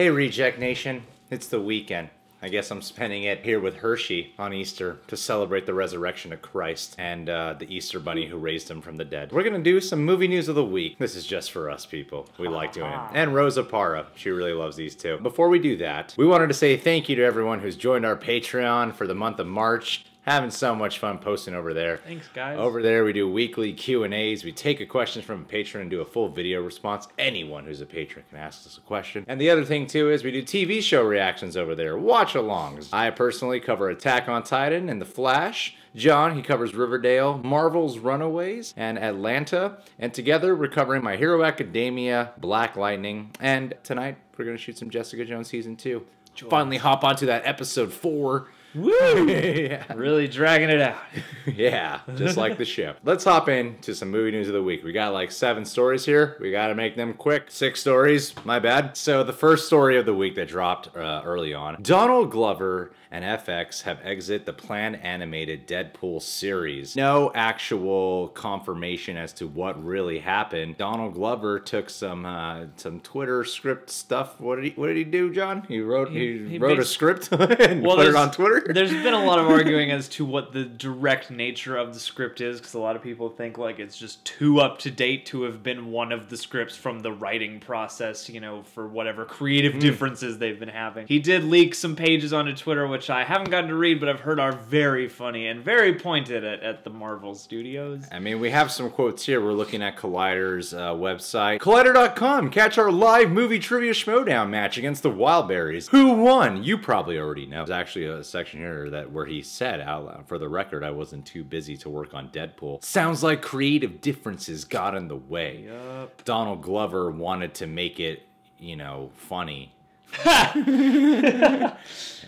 Hey Reject Nation, it's the weekend. I guess I'm spending it here with Hershey on Easter to celebrate the resurrection of Christ and the Easter Bunny who raised him from the dead. We're gonna do some movie news of the week. This is just for us people. We like doing it. And Rosa Parra, she really loves these too. Before we do that, we wanted to say thank you to everyone who's joined our Patreon for the month of March. Having so much fun posting over there. Thanks, guys. Over there, we do weekly Q&As. We take a question from a patron and do a full video response. Anyone who's a patron can ask us a question. And the other thing, too, is we do TV show reactions over there. Watch-alongs. I personally cover Attack on Titan and The Flash. John, he covers Riverdale, Marvel's Runaways, and Atlanta. And together, we're covering My Hero Academia, Black Lightning. And tonight, we're going to shoot some Jessica Jones Season 2. Finally hop onto that Episode 4. Woo! Yeah. Really dragging it out. Yeah, just like the ship. Let's hop into some movie news of the week. We got like 7 stories here. We got to make them quick. 6 stories, my bad. So the first story of the week that dropped early on. Donald Glover and FX have exited the planned animated Deadpool series. No actual confirmation as to what really happened. Donald Glover took some Twitter script stuff. What did he do, John? He wrote a script and put it on Twitter. There's been a lot of arguing as to what the direct nature of the script is, because a lot of people think like it's just too up to date to have been one of the scripts from the writing process, you know, for whatever creative differences they've been having. He did leak some pages onto Twitter, which I haven't gotten to read, but I've heard are very funny and very pointed at the Marvel Studios. I mean, we have some quotes here. We're looking at Collider's website. Collider.com. Catch our live movie trivia schmodown match against the Wildberries. Who won? You probably already know. There's actually a section here where he said out loud, for the record, I wasn't too busy to work on Deadpool. Sounds like creative differences got in the way. Yep. Donald Glover wanted to make it, you know, funny. And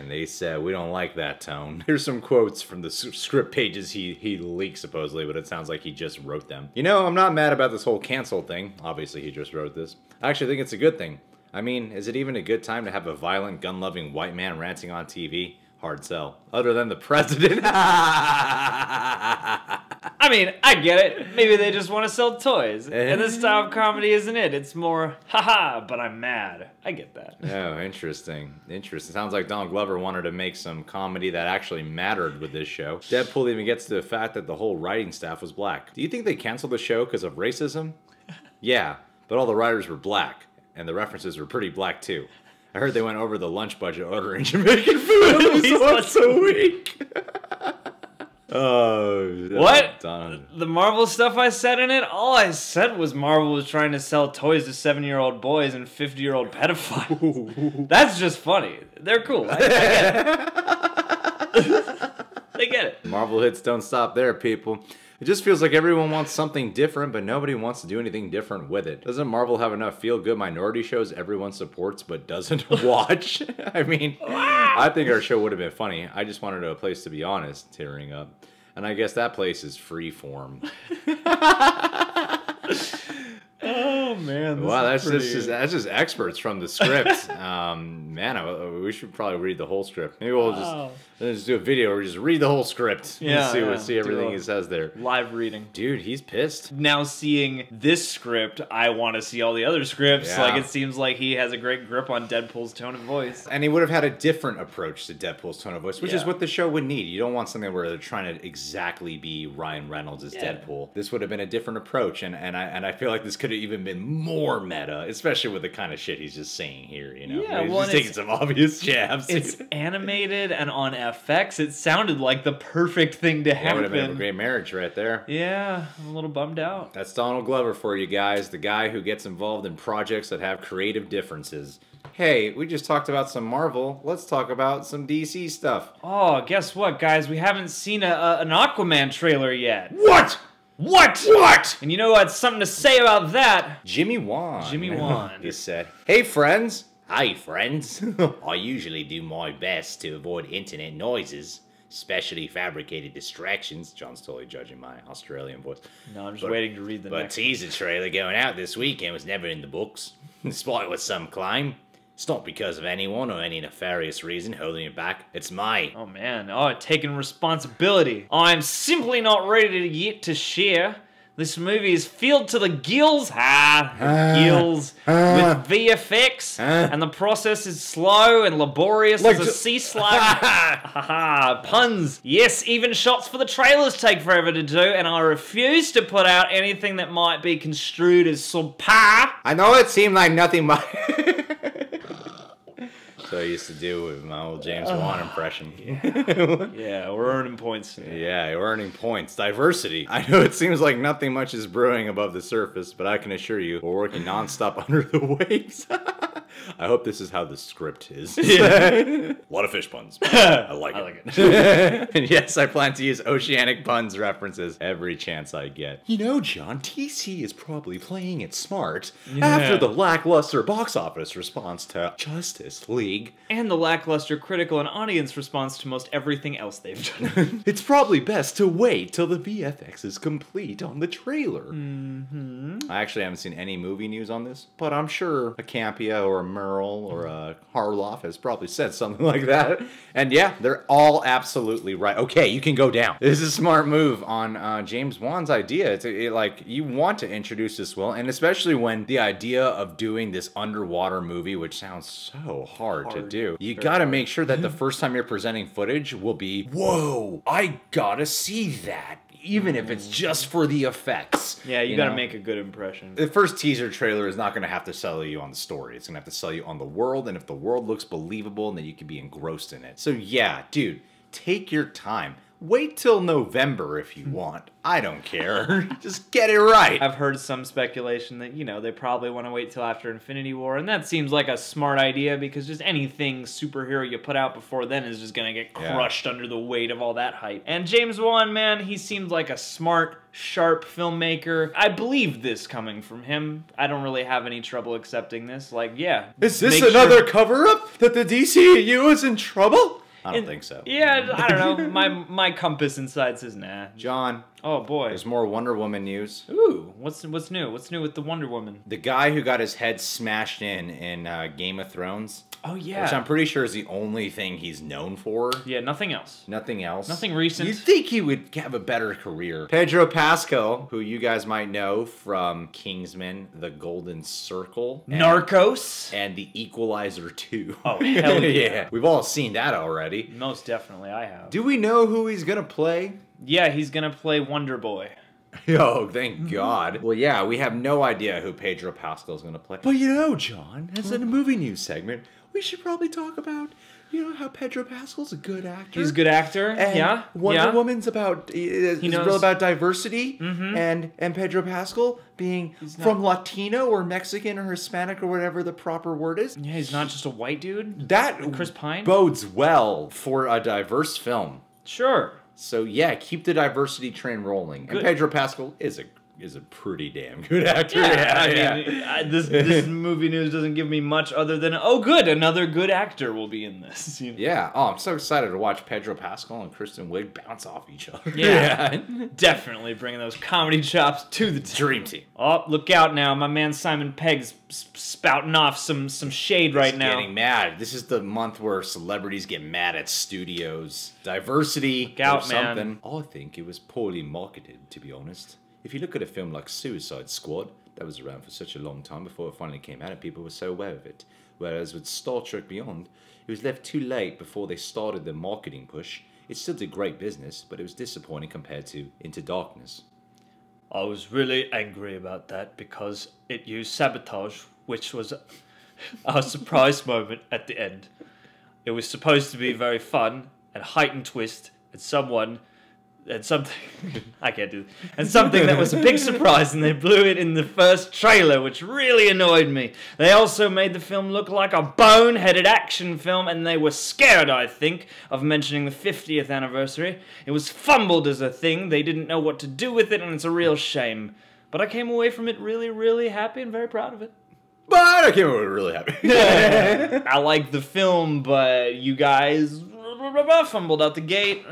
they said, we don't like that tone. Here's some quotes from the script pages he leaked supposedly, but it sounds like he just wrote them. You know, I'm not mad about this whole cancel thing. Obviously, he just wrote this. I actually think it's a good thing. I mean, is it even a good time to have a violent, gun-loving white man ranting on TV? Hard sell. Other than the president. I mean, I get it. Maybe they just want to sell toys. And this style of comedy isn't it. It's more, haha, but I'm mad. I get that. Oh, interesting. Interesting. Sounds like Donald Glover wanted to make some comedy that actually mattered with this show. Deadpool even gets to the fact that the whole writing staff was black. Do you think they canceled the show because of racism? Yeah, but all the writers were black. And the references were pretty black, too. I heard they went over the lunch budget ordering Jamaican food at least once a week. Oh, what? The Marvel stuff I said in it? All I said was Marvel was trying to sell toys to 7-year-old boys and 50-year-old pedophiles. That's just funny. They're cool. I get it. They get it. Marvel hits don't stop there, people. It just feels like everyone wants something different, but nobody wants to do anything different with it. Doesn't Marvel have enough feel-good minority shows everyone supports but doesn't watch? I mean, I think our show would have been funny. I just wanted a place to be honest, tearing up. And I guess that place is Freeform. Oh man! Wow, that's just experts from the script. Man, we should probably read the whole script. Maybe we'll just do a video where we just read the whole script. Yeah, and see everything he says there. Live reading. Dude, he's pissed. Now seeing this script, I want to see all the other scripts. Yeah. Like it seems like he has a great grip on Deadpool's tone of voice. And he would have had a different approach to Deadpool's tone of voice, which is what the show would need. You don't want something where they're trying to exactly be Ryan Reynolds as Deadpool. This would have been a different approach, and I feel like this could have even been more meta, especially with the kind of shit he's just saying here, you know? Yeah, he's just taking some obvious jabs. It's animated and on FX. It sounded like the perfect thing to happen. That would have been a great marriage right there. Yeah, I'm a little bummed out. That's Donald Glover for you guys, the guy who gets involved in projects that have creative differences. Hey, we just talked about some Marvel. Let's talk about some DC stuff. Oh, guess what, guys? We haven't seen an Aquaman trailer yet. What? What? And you know what's something to say about that? Jimmy Wan. Jimmy Wan. He said, hey, friends. Hi, friends. I usually do my best to avoid internet noises, especially fabricated distractions. John's totally judging my Australian voice. No, I'm just waiting to read the next one. But teaser trailer going out this weekend was never in the books, despite what some claim. It's not because of anyone or any nefarious reason holding it back. It's my... Oh, man. Oh, taking responsibility. I'm simply not ready yet to share This movie is filled to the gills, with VFX, and the process is slow and laborious as a sea slug. Puns. Yes, even shots for the trailers take forever to do, and I refuse to put out anything that might be construed as subpar. I know it seemed like nothing but... So I used to do with my old James Wan impression. Yeah, we're earning points today. Yeah, we're earning points. Diversity. I know it seems like nothing much is brewing above the surface, but I can assure you, we're working nonstop under the waves. I hope this is how the script is. A lot of fish puns. I like it. And yes, I plan to use oceanic puns references every chance I get. You know, John, TC is probably playing it smart after the lackluster box office response to Justice League. And the lackluster critical and audience response to most everything else they've done. It's probably best to wait till the VFX is complete on the trailer. I actually haven't seen any movie news on this, but I'm sure a Campia or a Merle or a Harloff has probably said something like that. And yeah, they're all absolutely right. Okay, you can go down. This is a smart move on James Wan's idea. Like, you want to introduce this well, and especially when the idea of doing this underwater movie, which sounds so hard to do, you gotta make sure that the first time you're presenting footage will be, whoa, I gotta see that. Even if it's just for the effects. Yeah, you gotta make a good impression. The first teaser trailer is not gonna have to sell you on the story. It's gonna have to sell you on the world, and if the world looks believable, then you can be engrossed in it. So yeah, dude, take your time. Wait till November if you want. I don't care. Just get it right. I've heard some speculation that, you know, they probably want to wait till after Infinity War, and that seems like a smart idea because just anything superhero you put out before then is just going to get crushed under the weight of all that hype. And James Wan, man, he seems like a smart, sharp filmmaker. I believe this coming from him. I don't really have any trouble accepting this. Like, yeah. Is this another cover-up that the DCEU is in trouble? I don't think so. Yeah, I don't know. My compass inside says nah. John. Oh boy. There's more Wonder Woman news. Ooh, what's new? What's new with the Wonder Woman? The guy who got his head smashed in Game of Thrones. Oh yeah. Which I'm pretty sure is the only thing he's known for. Yeah, nothing else. Nothing else. Nothing recent. You'd think he would have a better career. Pedro Pascal, who you guys might know from Kingsman, The Golden Circle, Narcos, and The Equalizer 2. Oh, hell yeah. We've all seen that already. Most definitely, I have. Do we know who he's gonna play? Yeah, he's gonna play Wonder Boy. Oh, thank God. Well, yeah, we have no idea who Pedro Pascal is going to play. But you know, John, as in a movie news segment, we should probably talk about, you know, how Pedro Pascal's a good actor. He's a good actor, and Wonder Woman's about, is real about diversity, and Pedro Pascal being from Latino or Mexican or Hispanic or whatever the proper word is. Yeah, he's not just a white dude. That Chris Pine bodes well for a diverse film. Sure. So yeah, keep the diversity train rolling. Good. And Pedro Pascal is a pretty damn good actor. Yeah, I mean, this movie news doesn't give me much other than, oh good, another good actor will be in this. You know? Yeah. Oh, I'm so excited to watch Pedro Pascal and Kristen Wiig bounce off each other. Yeah. Definitely bringing those comedy chops to the dream team. Oh, look out now. My man Simon Pegg's spouting off some shade right now. Getting mad. This is the month where celebrities get mad at studios. Diversity or something. Man. I think it was poorly marketed, to be honest. If you look at a film like Suicide Squad, that was around for such a long time before it finally came out and people were so aware of it. Whereas with Star Trek Beyond, it was left too late before they started the marketing push. It still did great business, but it was disappointing compared to Into Darkness. I was really angry about that because it used sabotage, which was a surprise moment at the end. It was supposed to be very fun and heightened twist and something I can't do this. And something that was a big surprise, and they blew it in the first trailer, which really annoyed me. They also made the film look like a bone-headed action film, and they were scared, I think, of mentioning the 50th anniversary. It was fumbled as a thing. They didn't know what to do with it, and it's a real shame. But I came away from it really, really happy and very proud of it. But I came away really happy. I like the film, but you guys fumbled out the gate.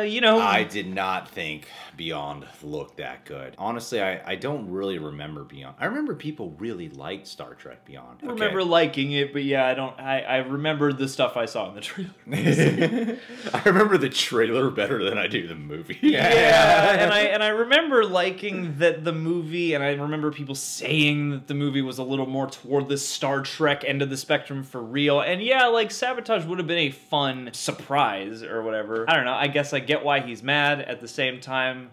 You know. I did not think Beyond looked that good. Honestly, I don't really remember Beyond. I remember people really liked Star Trek Beyond. I remember liking it, but yeah, I remember the stuff I saw in the trailer. I remember the trailer better than I do the movie. Yeah, and I remember liking the movie, and I remember people saying that the movie was a little more toward the Star Trek end of the spectrum for real. And yeah, like Sabotage would have been a fun surprise or whatever. I don't know. I guess I get why he's mad. At the same time,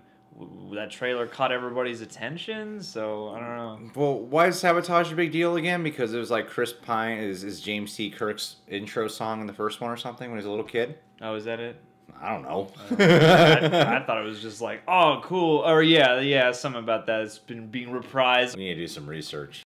that trailer caught everybody's attention, so I don't know. Well, why is Sabotage a big deal again? Because it was like Chris Pine is James T. Kirk's intro song in the first one or something when he was a little kid. Oh, is that it? I don't know. I thought it was just like, oh, cool. Or yeah, something about that. It's been being reprised. We need to do some research.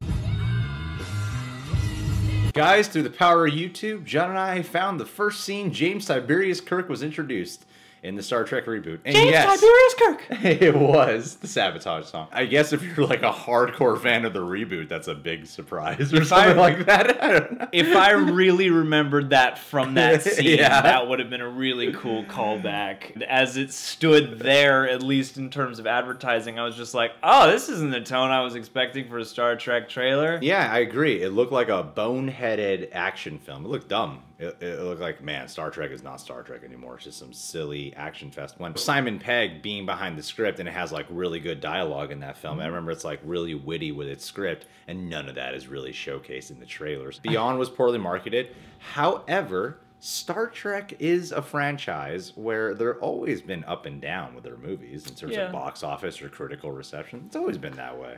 Guys, through the power of YouTube, John and I found the first scene James Tiberius Kirk was introduced in the Star Trek reboot. And James Tiberius Kirk! It was the Sabotage song. I guess if you're like a hardcore fan of the reboot, that's a big surprise or something like that. I don't know. If I really remembered that from that scene, that would have been a really cool callback. As it stood there, at least in terms of advertising, I was just like, oh, this isn't the tone I was expecting for a Star Trek trailer. Yeah, I agree. It looked like a boneheaded action film. It looked dumb. It looked like, man, Star Trek is not Star Trek anymore. It's just some silly action fest. When Simon Pegg being behind the script, and it has like really good dialogue in that film. I remember it's like really witty with its script, and none of that is really showcased in the trailers. Beyond was poorly marketed. However, Star Trek is a franchise where they've always been up and down with their movies in terms of box office or critical reception. It's always been that way.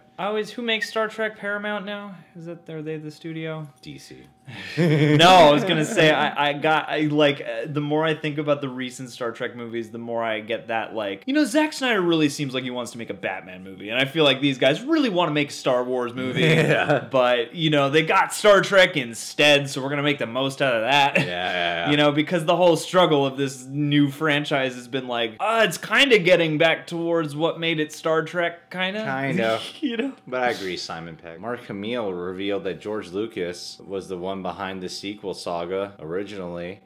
Who makes Star Trek? Paramount now? Are they the studio? DC. No, I was gonna say the more I think about the recent Star Trek movies, the more I get that Zack Snyder really seems like he wants to make a Batman movie, and I feel like these guys really want to make a Star Wars movie. Yeah. But they got Star Trek instead, so we're gonna make the most out of that. Yeah. Because the whole struggle of this new franchise has been like, it's kind of getting back towards what made it Star Trek, kind of. But I agree, Simon Pegg. Mark Hamill revealed that George Lucas was the one behind the sequel saga originally.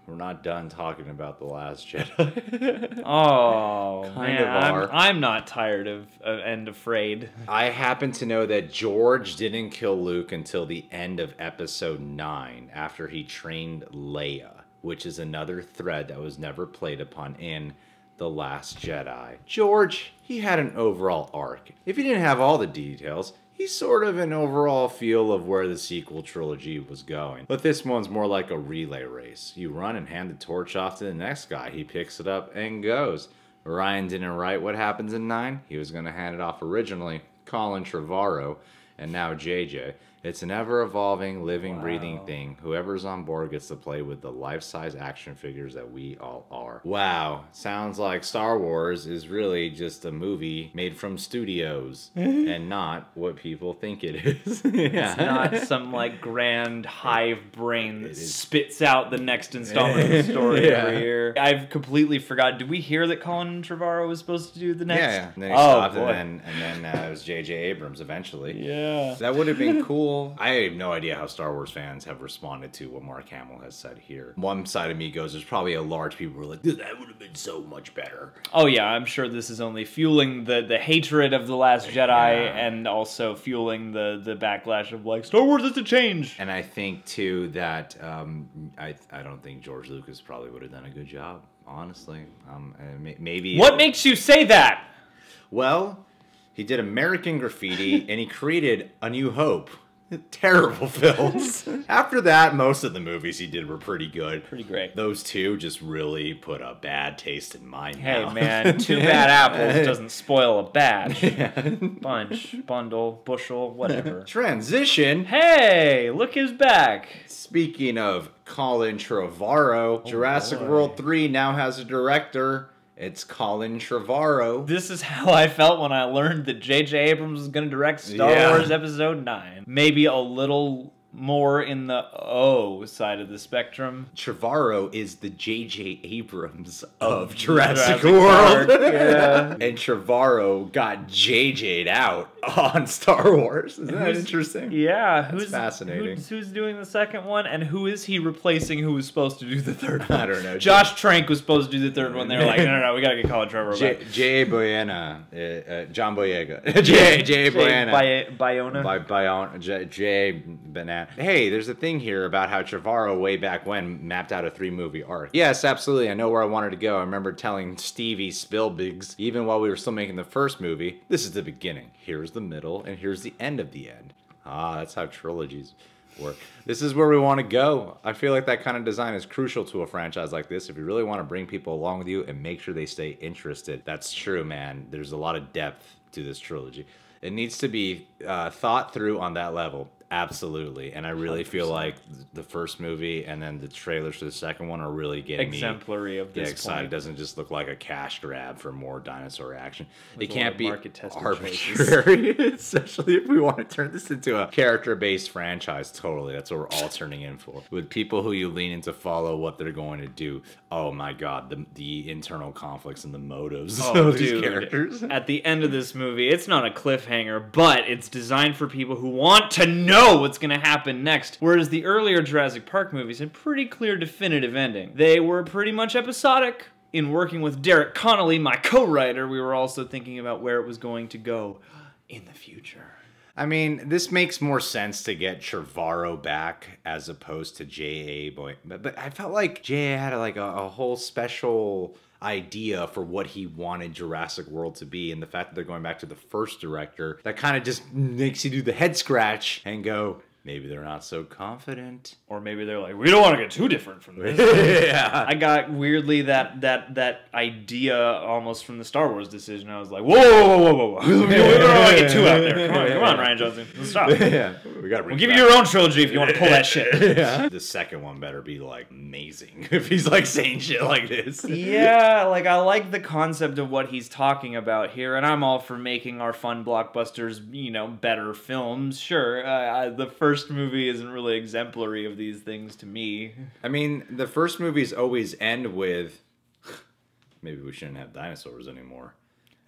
We're not done talking about The Last Jedi. Oh, man, I'm not tired of and afraid. I happen to know that George didn't kill Luke until the end of episode 9, after he trained Leia, which is another thread that was never played upon in The Last Jedi. George, he had an overall arc. If he didn't have all the details, he's sort of an overall feel of where the sequel trilogy was going. But this one's more like a relay race. You run and hand the torch off to the next guy. He picks it up and goes. Ryan didn't write what happens in 9. He was going to hand it off originally. Colin Trevorrow, and now JJ. It's an ever-evolving, living, breathing thing. Whoever's on board gets to play with the life-size action figures that we all are. Wow, sounds like Star Wars is really just a movie made from studios and not what people think it is. It's not some grand hive brain that spits out the next installment of the story every year. I've completely forgot. Did we hear that Colin Trevorrow was supposed to do the next? Yeah. And then he stopped, and then it was J.J. Abrams eventually. Yeah. That would have been cool. I have no idea how Star Wars fans have responded to what Mark Hamill has said here. One side of me goes, there's probably a large people who are like, that would have been so much better. Oh yeah, I'm sure this is only fueling the hatred of The Last Jedi and also fueling the backlash of Star Wars is to change. And I think too that I don't think George Lucas probably would have done a good job, honestly. Maybe. What makes you say that? Well, he did American Graffiti and he created A New Hope. Terrible films. After that, most of the movies he did were pretty good. Pretty great. Those two just really put a bad taste in my mouth. Hey man, 2 bad apples doesn't spoil a batch. Bunch, bundle, bushel, whatever. Transition. Hey, look who's back. Speaking of Colin Trevorrow, Jurassic World 3 now has a director. It's Colin Trevorrow. This is how I felt when I learned that J.J. Abrams was going to direct Star Wars Episode 9. Maybe a little more in the O side of the spectrum. Trevorrow is the J.J. Abrams of Jurassic World. Park, yeah. And Trevorrow got JJ'd out on Star Wars. Isn't that interesting? Yeah. That's fascinating. Who's doing the second one? And who is he replacing who was supposed to do the third one? I don't know. Josh Trank was supposed to do the third one. They were like, no, we gotta get Colin Trevorrow back. J.A. Boyena. John Boyega. J.A. Boyena. Bayona. J. Banana. Hey, there's a thing here about how Trevorrow way back when mapped out a 3-movie arc. Yes, absolutely. I know where I wanted to go. I remember telling Stevie Spielbigs, even while we were still making the first movie, this is the beginning. Here's the middle, and here's the end of the end. Ah, that's how trilogies work. This is where we want to go. I feel like that kind of design is crucial to a franchise like this if you really want to bring people along with you and make sure they stay interested. That's true, man. There's a lot of depth to this trilogy. It needs to be thought through on that level. Absolutely. And I really 100%. Feel like the first movie and then the trailers for the second one are really getting exemplary of this excited. point. It doesn't just look like a cash grab for more dinosaur action. There's it can't be arbitrary, especially if we want to turn this into a character-based franchise. Totally. That's what we're all turning in for. With people who you lean in to follow what they're going to do. Oh my God, the internal conflicts and the motives of these characters. At the end of this movie, it's not a cliffhanger, but it's designed for people who want to know what's going to happen next. Whereas the earlier Jurassic Park movies had pretty clear definitive ending. They were pretty much episodic. In working with Derek Connolly, my co-writer, we were also thinking about where it was going to go in the future. I mean, this makes more sense to get Trevorrow back as opposed to J.A. Boy. But I felt like J.A. had like a whole special idea for what he wanted Jurassic World to be, and the fact that they're going back to the first director, that kind of just makes you do the head scratch and go, maybe they're not so confident. Or maybe they're like, we don't want to get too different from this. Yeah. I got weirdly that idea almost from the Star Wars decision. I was like, whoa. We don't want to get too out there. Come on, Rian Johnson. Let's stop. Yeah. We'll give you your own trilogy if you want to pull that shit. Yeah. The second one better be like amazing if he's like saying shit like this. Yeah, like I like the concept of what he's talking about here, and I'm all for making our fun blockbusters, better films. Sure, the first movie isn't really exemplary of these things to me. I mean, the first movies always end with, maybe we shouldn't have dinosaurs anymore.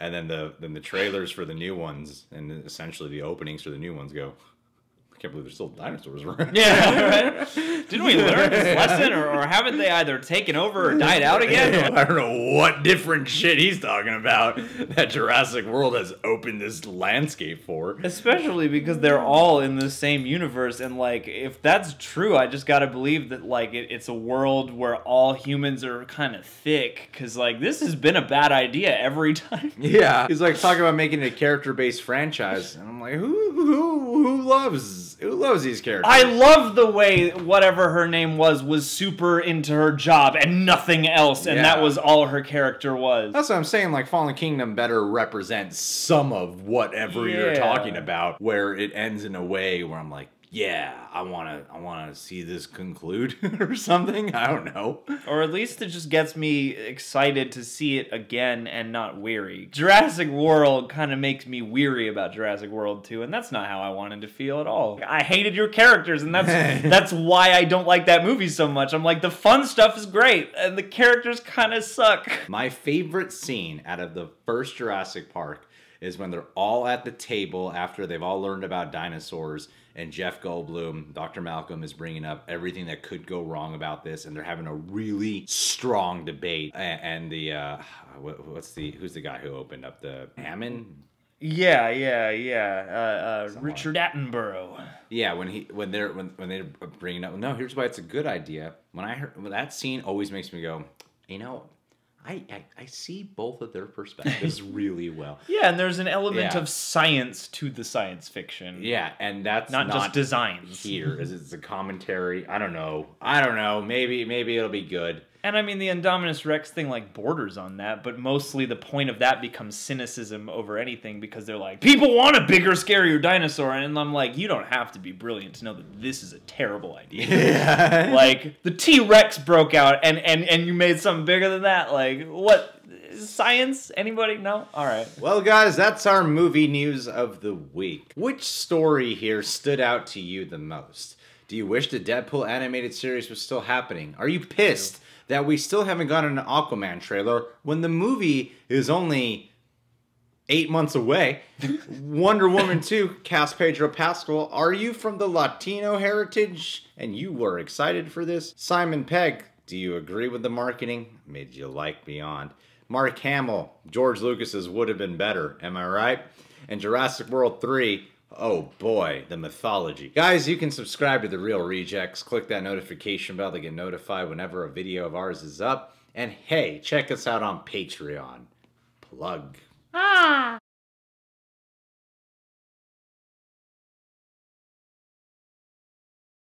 And then the trailers for the new ones and essentially the openings for the new ones go, I can't believe there's still dinosaurs around. Yeah, right? Didn't we learn this lesson, or haven't they either taken over or died out again? I don't know what different shit he's talking about that Jurassic World has opened this landscape for. Especially because they're all in the same universe, and like, if that's true, I just gotta believe that like it's a world where all humans are kind of thick, because like this has been a bad idea every time. Yeah, he's like talking about making a character-based franchise, and I'm like, who loves these characters? I love the way whatever her name was super into her job and nothing else, and that was all her character was. That's what I'm saying, like Fallen Kingdom better represents some of whatever you're talking about, where it ends in a way where I'm like, yeah, I wanna see this conclude or something. I don't know. Or at least it just gets me excited to see it again and not weary. Jurassic World kind of makes me weary about Jurassic World 2, and that's not how I wanted to feel at all. I hated your characters, and that's why I don't like that movie so much. I'm like, the fun stuff is great, and the characters kind of suck. My favorite scene out of the first Jurassic Park is when they're all at the table after they've all learned about dinosaurs, and Jeff Goldblum, Dr. Malcolm, is bringing up everything that could go wrong about this, and they're having a really strong debate. And the who's the guy who opened up the Hammond? Yeah. Richard Attenborough. Yeah, when they're bringing up, no, here's why it's a good idea. When that scene always makes me go, I see both of their perspectives really well. Yeah, and there's an element of science to the science fiction. Yeah, and that's not just designs. Here, it's a commentary. I don't know. Maybe it'll be good. And I mean, the Indominus Rex thing like borders on that, but mostly the point of that becomes cynicism over anything, because they're like, people want a bigger, scarier dinosaur, and I'm like, you don't have to be brilliant to know that this is a terrible idea. Yeah. Like, the T-Rex broke out, and you made something bigger than that? Like, what? Science? Anybody? No? Alright. Well, guys, that's our movie news of the week. Which story here stood out to you the most? Do you wish the Deadpool animated series was still happening? Are you pissed that we still haven't gotten an Aquaman trailer when the movie is only 8 months away? Wonder Woman 2 cast Pedro Pascal. Are you from the Latino heritage and you were excited for this? Simon Pegg, do you agree with the marketing? Made you like Beyond. Mark Hamill, George Lucas's would have been better, am I right? And Jurassic World 3, oh boy, the mythology. Guys, you can subscribe to The Real Rejects. Click that notification bell to get notified whenever a video of ours is up. And hey, check us out on Patreon. Plug.